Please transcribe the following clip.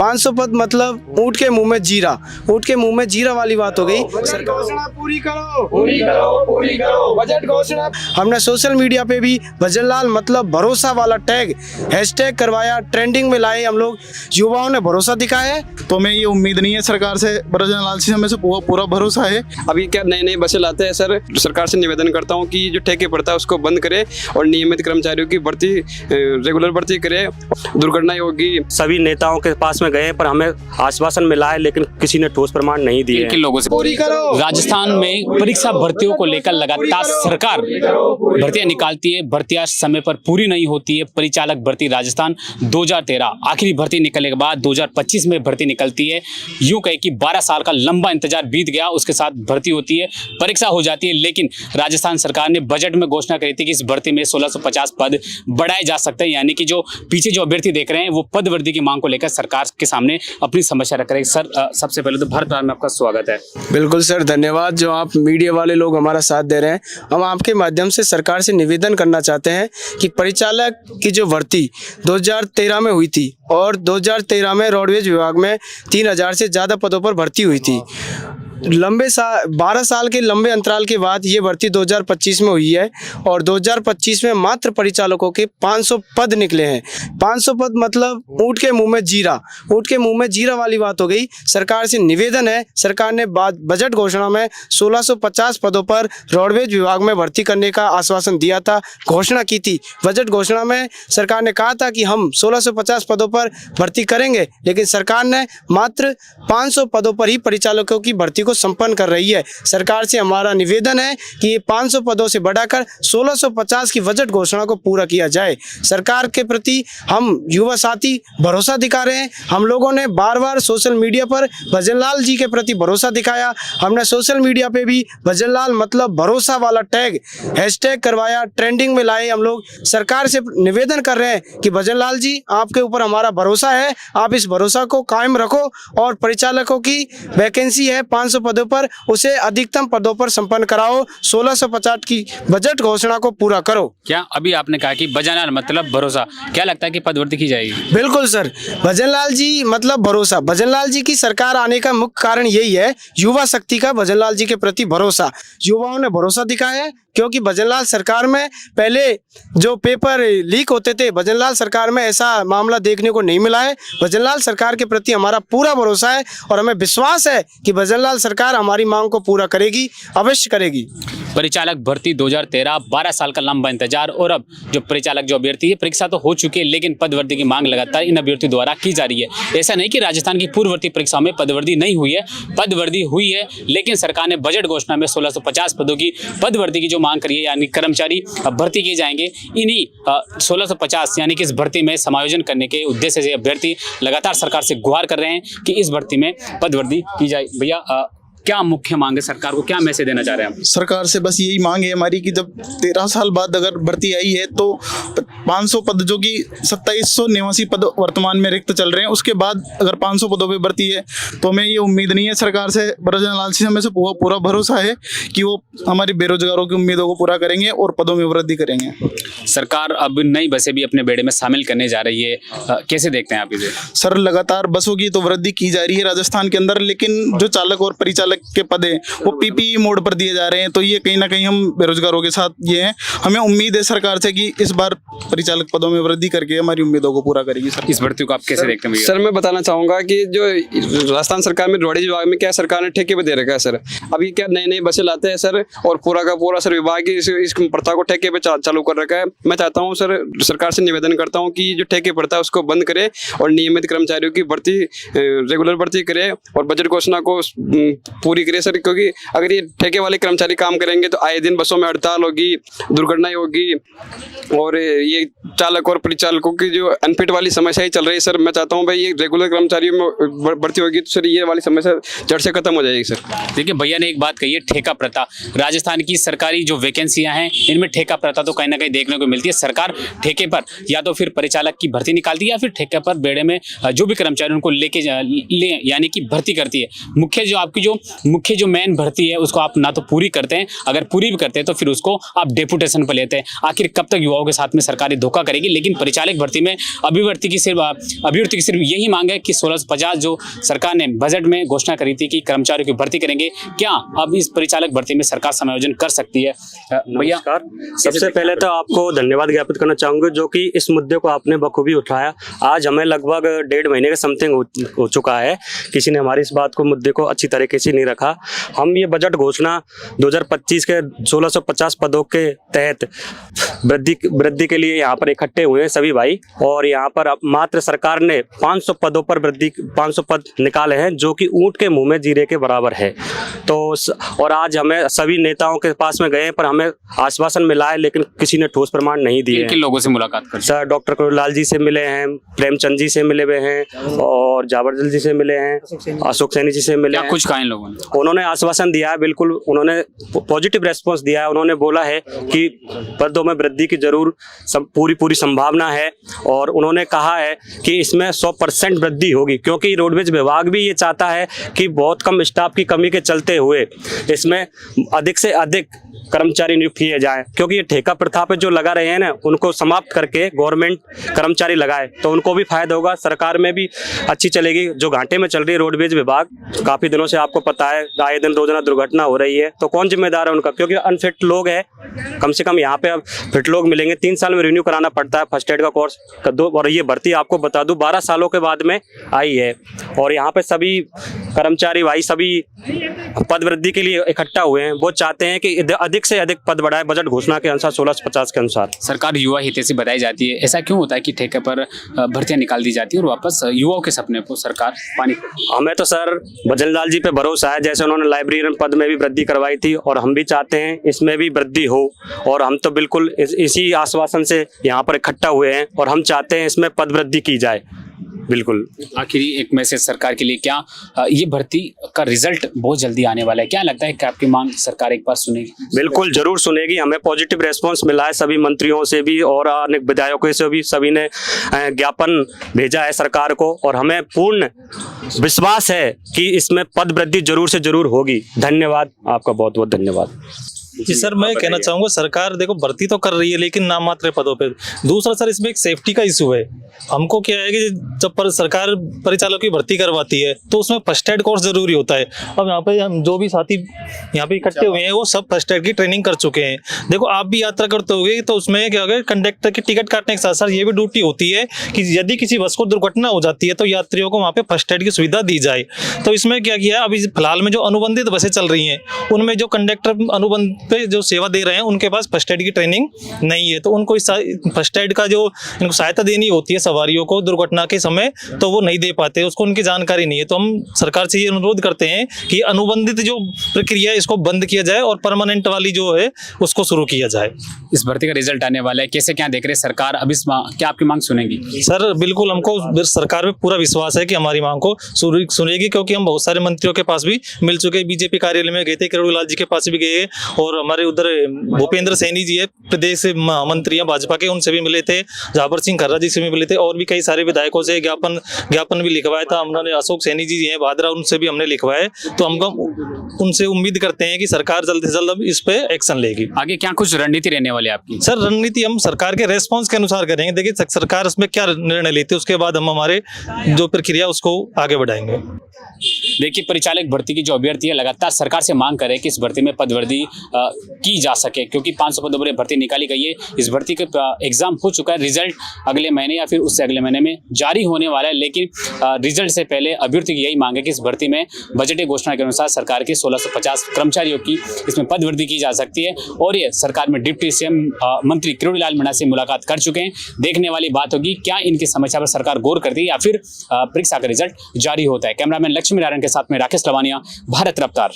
500 पद मतलब ऊँट के मुंह में जीरा, ऊँट के मुंह में जीरा वाली बात हो गई। घोषणा पूरी करो, पूरी करो, पूरी करो, बजट घोषणा। हमने सोशल मीडिया पे भी भजनलाल मतलब भरोसा वाला टैग हैशटैग करवाया, ट्रेंडिंग में लाए, हम लोग युवाओं ने भरोसा दिखाया है। तो हमें ये उम्मीद नहीं है सरकार से, भजनलाल जी हमें से पूरा भरोसा है। अभी क्या नए नए बसें लाते हैं सर, सरकार से निवेदन करता हूँ कि जो ठेके पड़ता है उसको बंद करे और नियमित कर्मचारियों की भर्ती रेगुलर भर्ती करे। दुर्घटना होगी। सभी नेताओं के पास में गए पर हमें आश्वासन मिला है, लेकिन किसी ने ठोस प्रमाण नहीं दिए। किन लोगों से पूरी करो। राजस्थान में परीक्षा भर्तियों को लेकर लगातार सरकार भर्तियां निकालती है, भर्तियां समय पर पूरी नहीं होती है। परिचालक भर्ती राजस्थान 2013 आखिरी भर्ती निकलने के बाद 2025 में भर्ती निकलती है। यूं कहे कि 12 साल का लंबा इंतजार बीत गया, उसके साथ भर्ती होती है, परीक्षा हो जाती है। लेकिन राजस्थान सरकार ने बजट में घोषणा करी थी कि इस भर्ती में 1650 पद बढ़ाए जा सकते हैं, यानी कि जो पीछे जो अभ्यर्थी देख रहे हैं वो पद वृद्धि की मांग को लेकर सरकार के सामने अपनी समस्या रख रहे हैं। सर, सबसे पहले तो भारत में आपका स्वागत है। बिल्कुल सर, धन्यवाद जो आप मीडिया वाले लोग हमारा साथ दे रहे हैं। हम आपके माध्यम से सरकार से निवेदन करना चाहते हैं कि परिचालक की जो भर्ती 2013 में हुई थी और 2013 में रोडवेज विभाग में 3000 से ज़्यादा पदों पर भर्ती हुई थी। 12 साल के लंबे अंतराल के बाद ये भर्ती 2025 में हुई है और 2025 में मात्र परिचालकों के 500 पद निकले हैं। 500 पद मतलब ऊँट के मुंह में जीरा, ऊँट के मुंह में जीरा वाली बात हो गई। सरकार से निवेदन है, सरकार ने बजट घोषणा में 1650 पदों पर रोडवेज विभाग में भर्ती करने का आश्वासन दिया था, घोषणा की थी। बजट घोषणा में सरकार ने कहा था कि हम 1650 पदों पर भर्ती करेंगे, लेकिन सरकार ने मात्र 500 पदों पर ही परिचालकों की भर्ती संपन्न कर रही है। सरकार से हमारा निवेदन है कि ये 500 पदों से बढ़ाकर 1650 की बजट घोषणा को पूरा किया जाए। सरकार के प्रति हम युवा साथी भरोसा दिखा रहे हैं। हम लोगों ने बार बार सोशल मीडिया पर भजनलाल जी के प्रति भरोसा दिखाया। हमने सोशल मीडिया पे भी भजनलाल मतलब भरोसा वाला टैग हैशटैग करवाया, ट्रेंडिंग में लाए। हम लोग सरकार से निवेदन कर रहे हैं कि भजनलाल जी आपके ऊपर हमारा भरोसा है, आप इस भरोसा को कायम रखो और परिचालकों की वैकेंसी है 500 पदों पर, उसे अधिकतम पदों पर संपन्न कराओ। 1650 की बजट घोषणा को पूरा करो। क्या अभी आपने कहा कि भजनलाल मतलब भरोसा, क्या लगता है कि पदवृद्धि की जाएगी? बिल्कुल सर, भजनलाल जी मतलब भरोसा। भजनलाल जी की सरकार आने का मुख्य कारण यही है, युवा शक्ति का भजनलाल जी के प्रति भरोसा। युवाओं ने भरोसा दिखाया है क्योंकि भजनलाल सरकार में पहले जो पेपर लीक होते थे, भजनलाल सरकार में ऐसा मामला देखने को नहीं मिला है। भजनलाल सरकार के प्रति हमारा पूरा भरोसा है और हमें विश्वास है कि भजनलाल सरकार हमारी मांग को पूरा करेगी, अवश्य करेगी। परिचालक भर्ती 2013, 12 साल का लंबा इंतजार और अब जो परिचालक जो अभ्यर्थी है, परीक्षा तो हो चुकी है लेकिन पदवृद्धि की मांग लगातार इन अभ्यर्थी द्वारा की जा रही है। ऐसा नहीं कि राजस्थान की पूर्ववर्ती परीक्षाओं में पदवृद्धि नहीं हुई है, पदवृद्धि हुई है, लेकिन सरकार ने बजट घोषणा में 1650 पदों की पदवृद्धि की जो मांग करी है, यानी कर्मचारी भर्ती किए जाएंगे। इन्हीं 1650 यानी कि इस भर्ती में समायोजन करने के उद्देश्य से अभ्यर्थी लगातार सरकार से गुहार कर रहे हैं कि इस भर्ती में पदवृद्धि की जाए। भैया, क्या मुख्य मांग है सरकार को, क्या मैसेज देना चाह रहे हैं हम? सरकार से बस यही मांग है हमारी कि जब 13 साल बाद अगर भर्ती आई है तो 500 पद जो कि 2789 पद वर्तमान में रिक्त चल रहे हैं, उसके बाद अगर 500 पदों पे भर्ती है तो हमें ये उम्मीद नहीं है सरकार से, भजनलाल जी हमें से पूरा भरोसा है कि वो हमारी बेरोजगारों की उम्मीदों को पूरा करेंगे और पदों में वृद्धि करेंगे। सरकार अब नई बसें भी अपने बेड़े में शामिल करने जा रही है, कैसे देखते हैं आप इसे? सर, लगातार बसों की तो वृद्धि की जा रही है राजस्थान के अंदर, लेकिन जो चालक और परिचालक के पद हैं वो पीपीई मोड पर दिए जा रहे हैं, तो ये कहीं ना कहीं हम बेरोजगारों के साथ ये हैं। हमें उम्मीद है सरकार से कि इस बार परिचालक पदों में वृद्धि करके हमारी उम्मीदों को पूरा करेगी। सर, इस भर्ती को आप कैसे देखते हैं? सर, मैं बताना चाहूंगा कि जो राजस्थान सरकार में रोडवेज विभाग में क्या सरकार ने ठेके पे दे रखा है सर। अभी क्या नई नई बसें लाते हैं सर और पूरा का पूरा सर विभाग इस प्रथा को ठेके पे चालू कर रखा है। मैं चाहता हूँ सर, सरकार से निवेदन करता हूँ कि जो ठेके पड़ता है उसको बंद करे और नियमित कर्मचारियों की भर्ती रेगुलर भर्ती करे और बजट घोषणा को पूरी करे सर, क्योंकि अगर ये ठेके वाले कर्मचारी काम करेंगे तो आए दिन बसों में हड़ताल होगी, दुर्घटनाएं होगी और ये चालक और परिचालकों की जो अनफिट वाली समस्या ही चल रही है सर। मैं चाहता हूँ भाई ये रेगुलर कर्मचारियों में भर्ती होगी तो सर ये वाली समस्या जड़ से खत्म हो जाएगी सर। देखिए, भैया ने एक बात कही है, ठेका प्रथा। राजस्थान की सरकारी जो वैकेंसियां हैं इनमें ठेका प्रथा तो कहीं ना कहीं देखने को मिलती है। सरकार ठेके पर या तो फिर परिचालक की भर्ती निकालती है या फिर ठेके पर बेड़े में जो भी कर्मचारी उनको लेके यानी कि भर्ती करती है। मुख्य जो आपकी जो मुख्य जो मेन भर्ती है उसको आप ना तो पूरी करते हैं, अगर पूरी भी करते हैं तो फिर उसको आप डेपुटेशन पर लेते हैं। आखिर कब तक युवाओं के साथ में सरकारी धोखा करेगी? लेकिन परिचालक भर्ती में अभिवृत्ति की सिर्फ यही मांग है कि 1650 जो सरकार ने बजट में घोषणा करी थी कि कर्मचारियों की भर्ती करेंगे, क्या अब इस परिचालक भर्ती में सरकार समायोजन कर सकती है? भैया, सबसे पहले तो आपको धन्यवाद ज्ञापित करना चाहूंगा जो कि इस मुद्दे को आपने बखूबी उठाया। आज हमें लगभग 1.5 महीने का समथिंग हो चुका है, किसी ने हमारी इस बात को मुद्दे को अच्छी तरीके से नहीं रखा। हम ये बजट घोषणा 2025 के 1650 पदों के तहत वृद्धि के लिए यहाँ पर इकट्ठे हुए हैं सभी भाई, और यहाँ पर अब मात्र सरकार ने 500 पदों पर 500 पद निकाले हैं जो कि ऊंट के मुंह में जीरे के बराबर है। तो और आज हमें सभी नेताओं के पास में गए पर हमें आश्वासन मिला है, लेकिन किसी ने ठोस प्रमाण नहीं दिए। किन लोगों से मुलाकात कर? सर डॉक्टर करुलाल जी से मिले हैं, प्रेमचंद जी से मिले हुए हैं, और जाबरदल जी से मिले हैं, अशोक सैनी जी से मिले हैं। कुछ कहा इन लोगों ने? उन्होंने आश्वासन दिया है, बिल्कुल उन्होंने पॉजिटिव रेस्पॉन्स दिया है। उन्होंने बोला है कि पदों में वृद्धि की जरूर पूरी संभावना है, और उन्होंने कहा है कि इसमें 100% वृद्धि होगी, क्योंकि रोडवेज विभाग भी ये चाहता है कि बहुत कम स्टाफ की कमी के चलते हुए इसमें अधिक से अधिक कर्मचारी नियुक्त किए जाएं, क्योंकि ये ठेका प्रथा पे जो लगा रहे हैं ना, उनको समाप्त करके गवर्नमेंट कर्मचारी लगाए तो उनको भी फायदा होगा, सरकार में भी अच्छी चलेगी। जो घाटे में चल रही है रोडवेज विभाग, काफी दिनों से आपको पता है आए दिन रोजाना दुर्घटना हो रही है, तो कौन जिम्मेदार है उनका? क्योंकि अनफिट लोग है, कम से कम यहाँ पे अब फिट लोग मिलेंगे। 3 साल में रिन्यू कराना पड़ता है फर्स्ट एड का कोर्स और ये भर्ती आपको बता दूं 12 सालों के बाद में आई है, और यहाँ पे सभी कर्मचारी भाई सभी पद वृद्धि के लिए इकट्ठा हुए हैं। वो चाहते हैं कि अधिक से अधिक पद बढ़ाए बजट घोषणा के अनुसार 1650 के अनुसार। सरकार युवा हितैषी बताई जाती है, ऐसा क्यों होता है कि ठेके पर भर्तियां निकाल दी जाती है और वापस युवाओं के सपने को सरकार पानी? हमें तो सर भजनलाल जी पे भरोसा है, जैसे उन्होंने लाइब्रेरियन पद में भी वृद्धि करवाई थी, और हम भी चाहते हैं इसमें भी वृद्धि हो, और हम तो बिल्कुल इसी आश्वासन से यहाँ पर इकट्ठा हुए हैं, और हम चाहते हैं इसमें पद वृद्धि की जाए। बिल्कुल। आखिरी एक मैसेज सरकार के लिए, क्या ये भर्ती का रिजल्ट बहुत जल्दी आने वाला है? क्या लगता है कि आपकी मांग सरकार एक बार सुनेगी? बिल्कुल जरूर सुनेगी। हमें पॉजिटिव रेस्पॉन्स मिला है सभी मंत्रियों से भी और अनेक विधायकों से भी, सभी ने ज्ञापन भेजा है सरकार को, और हमें पूर्ण विश्वास है कि इसमें पद वृद्धि जरूर से जरूर होगी। धन्यवाद, आपका बहुत बहुत धन्यवाद। जी सर, मैं कहना चाहूँगा सरकार देखो भर्ती तो कर रही है लेकिन नाम मात्र पदों पे। दूसरा सर इसमें एक सेफ्टी का इशू है। हमको क्या है कि जब सरकार परिचालकों की भर्ती करवाती है तो उसमें फर्स्ट एड कोर्स जरूरी होता है। अब यहाँ पे हम जो भी साथी यहाँ पे इकट्ठे हुए हैं वो सब फर्स्ट एड की ट्रेनिंग कर चुके हैं। देखो आप भी यात्रा करते होगे तो उसमें क्या होगा, कंडक्टर की टिकट काटने के साथ साथ ये भी ड्यूटी होती है कि यदि किसी बस को दुर्घटना हो जाती है तो यात्रियों को वहाँ पे फर्स्ट एड की सुविधा दी जाए। तो इसमें क्या किया है, अभी फिलहाल में जो अनुबंधित बसें चल रही हैं उनमें जो कंडक्टर अनुबंध पे जो सेवा दे रहे हैं उनके पास फर्स्ट एड की ट्रेनिंग नहीं है, तो उनको इस फर्स्ट एड का जो इनको सहायता देनी होती है सवारियों को दुर्घटना के समय, तो वो नहीं दे पाते, उसको उनकी जानकारी नहीं है। तो हम सरकार से ये अनुरोध करते हैं कि अनुबंधित जो प्रक्रिया है इसको बंद किया जाए और परमानेंट वाली जो है उसको शुरू किया जाए। इस भर्ती का रिजल्ट आने वाला है, कैसे क्या देख रहे हैं सरकार? अब इस क्या आपकी मांग सुनेगी? सर बिल्कुल, हमको सरकार पे पूरा विश्वास है कि हमारी मांग को सुनेगी, क्योंकि हम बहुत सारे मंत्रियों के पास भी मिल चुके, बीजेपी कार्यालय में गए थे, करुलाल जी के पास भी गए, और हमारे उधर भूपेंद्र सैनी जी है प्रदेश से मंत्री हैं भाजपा के, उनसे भी मिले थे, जाबर सिंह खर्रा जी से भी मिले थे, और भी कई सारे विधायकों से ज्ञापन भी लिखवाया था हमने। अशोक सैनी जी हैं भादरा, उनसे भी हमने लिखवाया। तो हम उनसे उम्मीद करते हैं कि सरकार जल्द से जल्द इस पे एक्शन लेगी। आगे क्या कुछ रणनीति रहने वाली है आपकी? सर रणनीति हम सरकार के रेस्पॉन्स के अनुसार करेंगे। देखिए सरकार इसमें क्या निर्णय लेती है उसके बाद हम हमारे जो प्रक्रिया उसको आगे बढ़ाएंगे। देखिए परिचालक भर्ती की जो अभ्यर्थी है लगातार सरकार से मांग करे कि इस भर्ती में पदवृद्धि की जा सके, क्योंकि 500 पदों पर भर्ती निकाली गई है। इस भर्ती का एग्जाम हो चुका है, रिजल्ट अगले महीने या फिर उससे अगले महीने में जारी होने वाला है, लेकिन रिजल्ट से पहले अभ्यर्थी की यही मांग है कि इस भर्ती में बजटीय घोषणा के अनुसार सरकार के 1650 कर्मचारियों की इसमें पदवृद्धि की जा सकती है। और ये सरकार में डिप्टी सीएम मंत्री किरोड़ीलाल मीणा से मुलाकात कर चुके हैं। देखने वाली बात होगी क्या इनकी समस्या पर सरकार गौर करती है या फिर परीक्षा का रिजल्ट जारी होता है। कैमरामैन लक्ष्मी नारायण के साथ में राकेश लवानिया, भारत रफ्तार।